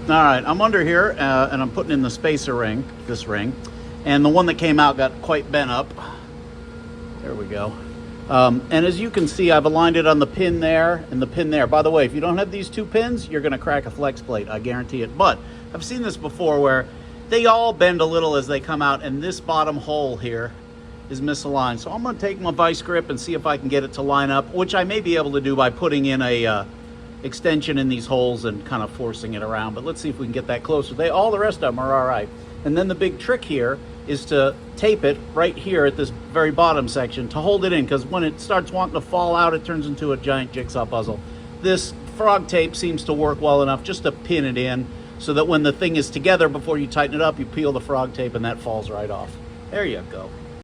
right, I'm under here and I'm putting in the spacer ring, this ring, and the one that came out got quite bent up. There we go. And as you can see, I've aligned it on the pin there and the pin there. By the way, if you don't have these two pins, you're going to crack a flex plate, I guarantee it. But I've seen this before where they all bend a little as they come out, and this bottom hole here is misaligned. So I'm going to take my vice grip and see if I can get it to line up, which I may be able to do by putting in a extension in these holes and kind of forcing it around. But let's see if we can get that closer. All the rest of them are all right. And then the big trick here is to tape it right here at this very bottom section to hold it in, because when it starts wanting to fall out, it turns into a giant jigsaw puzzle. This frog tape seems to work well enough just to pin it in so that when the thing is together, before you tighten it up, you peel the frog tape and that falls right off. There you go.